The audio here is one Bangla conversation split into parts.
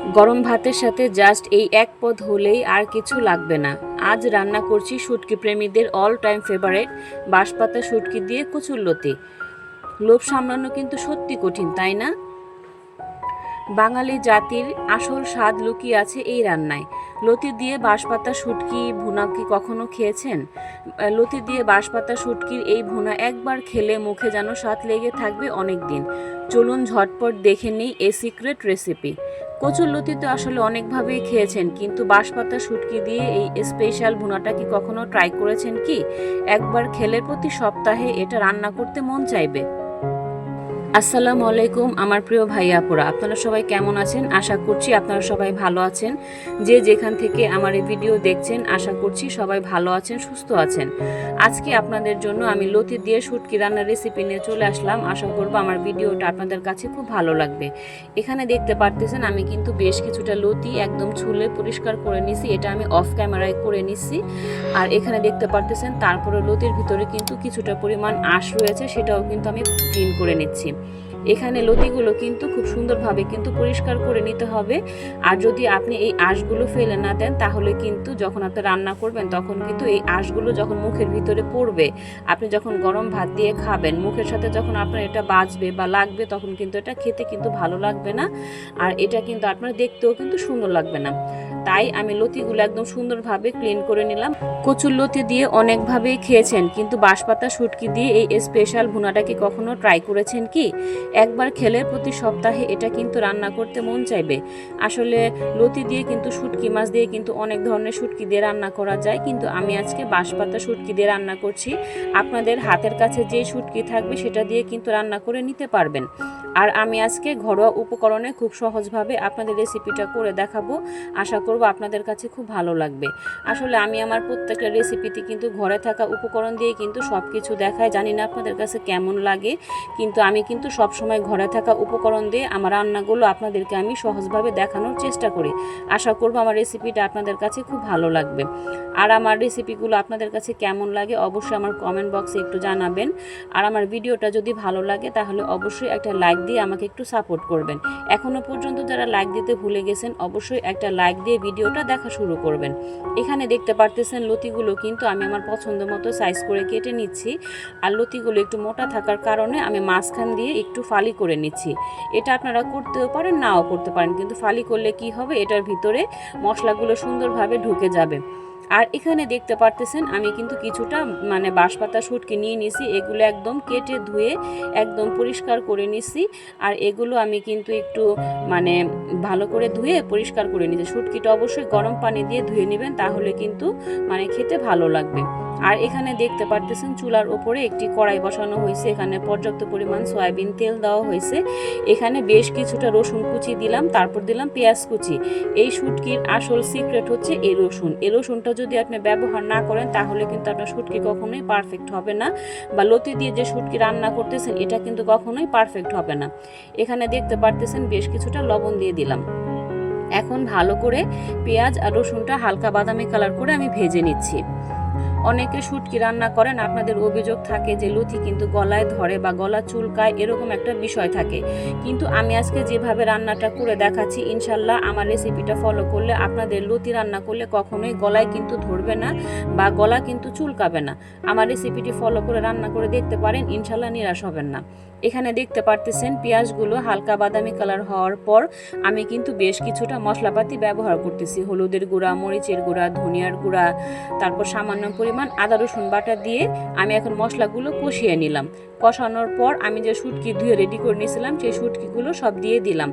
গরম ভাতের সাথে জাস্ট এই এক পদ হলেই আর কিছু লাগবে না। আজ রান্না করছি শুটকি প্রেমীদের অল টাইম ফেভারিট বাঁশপাতা শুটকি দিয়ে কচুরলতি। লোভ সামলানো কিন্তু সত্যি কঠিন, তাই না? বাঙালি জাতির আসল স্বাদ লুকিয়ে আছে এই রান্নায়। লতি দিয়ে বাঁশপাতা শুটকি ভুনা কি কখনো খেয়েছেন? লতি দিয়ে বাঁশপাতা শুটকির এই ভুনা একবার খেলে মুখে যেন স্বাদ লেগে থাকবে অনেক দিন। চলুন ঝটপট দেখে নিই এই সিক্রেট রেসিপি। কচুরলতি তো আসলে অনেকভাবেই খেয়েছেন, কিন্তু বাঁশপাতা শুটকি দিয়ে এই স্পেশাল ভুনাটা কি কখনো ট্রাই করেছেন কি? একবার খেলে প্রতি সপ্তাহে এটা রান্না করতে মন চাইবে। আসসালামু আলাইকুম আমার প্রিয় ভাই আপুরা, আপনারা সবাই কেমন আছেন? আশা করছি আপনারা সবাই ভালো আছেন। যে যেখান থেকে আমার এই ভিডিও দেখছেন, আশা করছি সবাই ভালো আছেন, সুস্থ আছেন। আজকে আপনাদের জন্য আমি লতি দিয়ে শুটকি রান্নার রেসিপি নিয়ে চলে আসলাম। আশা করব আমার ভিডিওটা আপনাদের কাছে খুব ভালো লাগবে। এখানে দেখতে পারতেছেন আমি কিন্তু বেশ কিছুটা লতি একদম ছুলে পরিষ্কার করে নিছি। এটা আমি অফ ক্যামেরায় করে নিছি। আর এখানে দেখতে পারতেছেন তারপরে লতির ভিতরে কিন্তু কিছুটা পরিমাণ আঁশ রয়েছে, সেটাও কিন্তু আমি ক্লিন করে নিচ্ছি। এখানে লতিগুলো কিন্তু খুব সুন্দরভাবে কিন্তু পরিষ্কার করে নিতে হবে। আর যদি আপনি এই আঁশগুলো ফেলে না দেন, তাহলে কিন্তু যখন আপনি রান্না করবেন তখন কিন্তু এই আঁশগুলো যখন মুখের ভিতরে পড়বে, আপনি যখন গরম ভাত দিয়ে খাবেন, মুখের সাথে যখন আপনার এটা বাজবে বা লাগবে, তখন কিন্তু এটা খেতে কিন্তু ভালো লাগবে না। আর এটা কিন্তু আপনার দেখতেও কিন্তু সুন্দর লাগবে না। তাই আমি লতিগুলো একদম সুন্দরভাবে ক্লিন করে নিলাম। কচুর লতি দিয়ে অনেকভাবেই খেয়েছেন, কিন্তু বাঁশপাতা শুটকি দিয়ে এই স্পেশাল ভুনাটা কি কখনো ট্রাই করেছেন কি? একবার খেলে প্রতি সপ্তাহে এটা কিন্তু রান্না করতে মন চাইবে। আসলে লতি দিয়ে কিন্তু শুটকি মাছ দিয়ে কিন্তু অনেক ধরনের শুটকি দিয়ে রান্না করা যায়, কিন্তু আমি আজকে বাঁশপাতা শুটকি দিয়ে রান্না করছি। আপনাদের হাতের কাছে যে শুটকি থাকবে সেটা দিয়ে কিন্তু রান্না করে নিতে পারবেন। আর আমি আজকে ঘরোয়া উপকরণে খুব সহজভাবে আপনাদের রেসিপিটা করে দেখাবো। আশা করব আপনাদের কাছে খুব ভালো লাগবে। আসলে আমি আমার প্রত্যেকটা রেসিপিতে কিন্তু ঘরে থাকা উপকরণ দিয়ে কিন্তু সব কিছু দেখাই। জানি না আপনাদের কাছে কেমন লাগে, কিন্তু আমি কিন্তু সবসময় ঘরে থাকা উপকরণ দিয়ে আমার রান্নাগুলো আপনাদেরকে আমি সহজভাবে দেখানোর চেষ্টা করি। আশা করব আমার রেসিপিটা আপনাদের কাছে খুব ভালো লাগবে। আর আমার রেসিপিগুলো আপনাদের কাছে কেমন লাগে অবশ্যই আমার কমেন্ট বক্সে একটু জানাবেন। আর আমার ভিডিওটা যদি ভালো লাগে তাহলে অবশ্যই একটা লাইক দিয়ে আমাকে একটু সাপোর্ট করবেন। এখনও পর্যন্ত যারা লাইক দিতে ভুলে গেছেন, অবশ্যই একটা লাইক দিয়ে ভিডিওটা দেখা শুরু করবেন। এখানে দেখতে পারতেছেন লতিগুলো কিন্তু আমি আমার পছন্দ মতো সাইজ করে কেটে নিচ্ছি। আর লতিগুলো একটু মোটা থাকার কারণে আমি মাঝখান দিয়ে একটু ফালি করে নিচ্ছি। এটা আপনারা করতেও পারেন, নাও করতে পারেন, কিন্তু ফালি করলে কি হবে, এটার ভিতরে মশলাগুলো সুন্দরভাবে ঢুকে যাবে। আর এখানে দেখতে পারতেছেন আমি কিন্তু কিছুটা বাঁশপাতা শুটকি নিয়ে নিছি। এগুলো একদম কেটে ধুয়ে একদম পরিষ্কার করে নিছি। আর এগুলো আমি কিন্তু একটু মানে ভালো করে ধুয়ে পরিষ্কার করে নিছি। শুটকিটা অবশ্যই গরম পানি দিয়ে ধুয়ে নেবেন, তাহলে কিন্তু খেতে ভালো লাগবে। আর এখানে দেখতে পারতেছেন চুলার ওপরে একটি কড়াই বসানো হয়েছে। এখানে পর্যাপ্ত পরিমাণ সয়াবিন তেল দেওয়া হয়েছে। এখানে বেশ কিছুটা রসুন কুচি দিলাম, তারপর দিলাম পেঁয়াজ কুচি। এই শুটকির আসল সিক্রেট হচ্ছে এই রসুন। এই রসুনটা যদি আপনি ব্যবহার না করেন, তাহলে কিন্তু আপনার শুটকি কখনোই পারফেক্ট হবে না, বা লতি দিয়ে যে শুটকি রান্না করতেছেন এটা কিন্তু কখনোই পারফেক্ট হবে না। এখানে দেখতে পারতেছেন বেশ কিছুটা লবণ দিয়ে দিলাম। এখন ভালো করে পেঁয়াজ আর রসুনটা হালকা বাদামি কালার করে আমি ভেজে নিচ্ছি। অনেকে শুটকি রান্না করেন, আপনাদের অভিযোগ থাকে যে লতি কিন্তু গলায় ধরে বা গলা চুলকায়, এরকম একটা বিষয় থাকে। কিন্তু আমি আজকে যেভাবে রান্নাটা করে দেখাচ্ছি, ইনশাল্লাহ আমার রেসিপিটা ফলো করলে আপনাদের লতি রান্না করলে কখনোই গলায় কিন্তু ধরবে না বা গলা কিন্তু চুলকাবে না। আমার রেসিপিটি ফলো করে রান্না করে দেখতে পারেন, ইনশাল্লাহ নিরাশ হবেন না। এখানে দেখতে পারতেছেন পেঁয়াজগুলো হালকা বাদামি কালার হওয়ার পর আমি কিন্তু বেশ কিছুটা মশলাপাতি ব্যবহার করতেছি। হলুদের গুঁড়া, মরিচের গুঁড়া, ধনিয়ার গুঁড়া, তারপর সামান্য পরিমাণ আদা রসুন বাটা দিয়ে আমি এখন মশলাগুলো কষিয়ে নিলাম। কষানোর পর আমি যে শুটকি ধুয়ে রেডি করে নিয়েছিলাম সেই শুটকিগুলো সব দিয়ে দিলাম।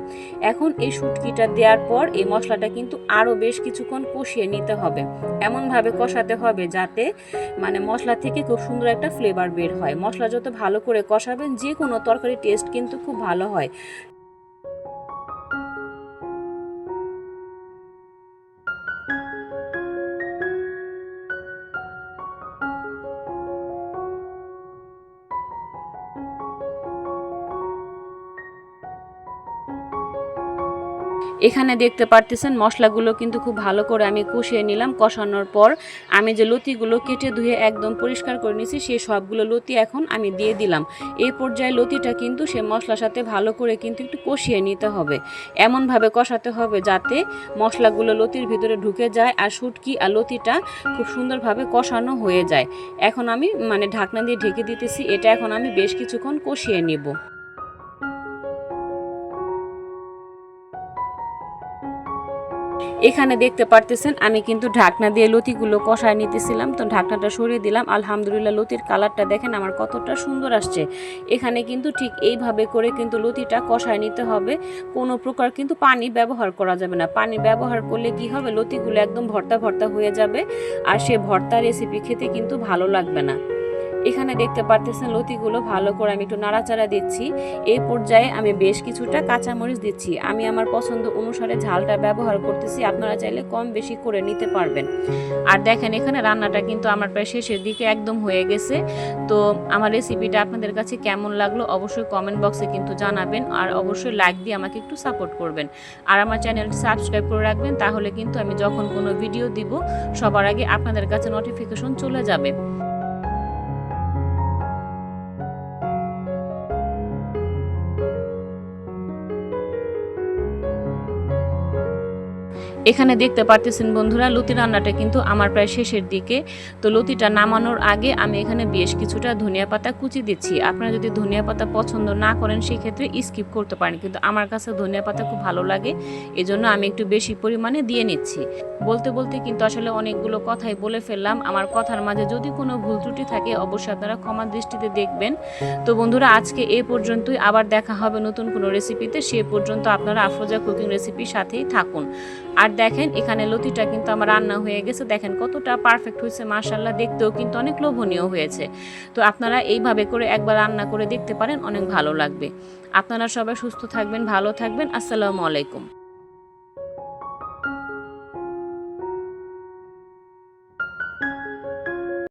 এখন এই শুটকিটা দেওয়ার পর এই মশলাটা কিন্তু আরও বেশ কিছুক্ষণ কষিয়ে নিতে হবে। এমনভাবে কষাতে হবে যাতে মশলা থেকে খুব সুন্দর একটা ফ্লেভার বের হয়। মশলা যত ভালো করে কষাবেন, যে কোনো তরকারি টেস্ট কিন্তু খুব ভালো হয়। এখানে দেখতে পারতেছেন মশলাগুলো কিন্তু খুব ভালো করে আমি কষিয়ে নিলাম। কষানোর পর আমি যে লতিগুলো কেটে ধুয়ে একদম পরিষ্কার করে নিয়েছি সেই সবগুলো লতি এখন আমি দিয়ে দিলাম। এই পর্যায়ে লতিটা কিন্তু সে মশলার সাথে ভালো করে কিন্তু একটু কষিয়ে নিতে হবে, এমনভাবে কষাতে হবে যাতে মশলাগুলো লতির ভিতরে ঢুকে যায় আর শুটকি আর লতিটা খুব সুন্দরভাবে কষানো হয়ে যায়। এখন আমি ঢাকনা দিয়ে ঢেকে দিতেছি, এটা এখন আমি বেশ কিছুক্ষণ কষিয়ে নিব। এখানে দেখতে পারতেছেন আমি কিন্তু ঢাকনা দিয়ে লতিগুলো কষায় নিতেছিলাম, তো ঢাকনাটা সরিয়ে দিলাম। আলহামদুলিল্লাহ লতির কালারটা দেখেন আমার কতটা সুন্দর আসছে। এখানে কিন্তু ঠিক এইভাবে করে কিন্তু লতিটা কষায় নিতে হবে, কোনো প্রকার কিন্তু পানি ব্যবহার করা যাবে না। পানি ব্যবহার করলে কি হবে, লতিগুলো একদম ভর্তা ভর্তা হয়ে যাবে আর সে ভর্তা রেসিপি খেতে কিন্তু ভালো লাগবে না। এখানে দেখতে পারতেছেন লতিগুলো ভালো করে আমি একটু নাড়াচাড়া দিচ্ছি। এই পর্যায়ে আমি বেশ কিছুটা কাঁচামরিচ দিচ্ছি। আমি আমার পছন্দ অনুসারে ঝালটা ব্যবহার করতেছি, আপনারা চাইলে কম বেশি করে নিতে পারবেন। আর দেখেন এখানে রান্নাটা কিন্তু আমার প্রায় শেষের দিকে একদম হয়ে গেছে। তো আমার রেসিপিটা আপনাদের কাছে কেমন লাগলো অবশ্যই কমেন্ট বক্সে কিন্তু জানাবেন, আর অবশ্যই লাইক দিয়ে আমাকে একটু সাপোর্ট করবেন। আর আমার চ্যানেলটি সাবস্ক্রাইব করে রাখবেন, তাহলে কিন্তু আমি যখন কোনো ভিডিও দিব সবার আগে আপনাদের কাছে নোটিফিকেশন চলে যাবে। এখানে দেখতে পারতেছেন বন্ধুরা লতি রান্নাটা কিন্তু আমার প্রায় শেষের দিকে। তো লতিটা নামানোর আগে আমি এখানে বেশ কিছুটা ধনিয়া পাতা কুচি দিচ্ছি। আপনারা যদি ধনিয়া পাতা পছন্দ না করেন সেই ক্ষেত্রে স্কিপ করতে পারেন, কিন্তু আমার কাছে ধনিয়া পাতা খুব ভালো লাগে, এজন্য আমি একটু বেশি পরিমাণে দিয়ে নিচ্ছি। বলতে বলতে কিন্তু আসলে অনেকগুলো কথাই বলে ফেললাম। আমার কথার মাঝে যদি কোনো ভুল ত্রুটি থাকে অবশ্যই আপনারা ক্ষমা দৃষ্টিতে দেখবেন। তো বন্ধুরা আজকে এ পর্যন্তই, আবার দেখা হবে নতুন কোনো রেসিপিতে। সে পর্যন্ত আপনারা আফরোজা কুকিং রেসিপির সাথেই থাকুন। আর দেখেন এখানে লতিটা কিন্তু আমার রান্না হয়ে গেছে, দেখেন কতটা পারফেক্ট হয়েছে মাশাআল্লাহ, দেখতেও কিন্তু অনেক লোভনীয় হয়েছে। তো আপনারা এইভাবে করে একবার রান্না করে দেখতে পারেন, অনেক ভালো লাগবে। আপনারা সবাই সুস্থ থাকবেন, ভালো থাকবেন। আসসালামু আলাইকুম।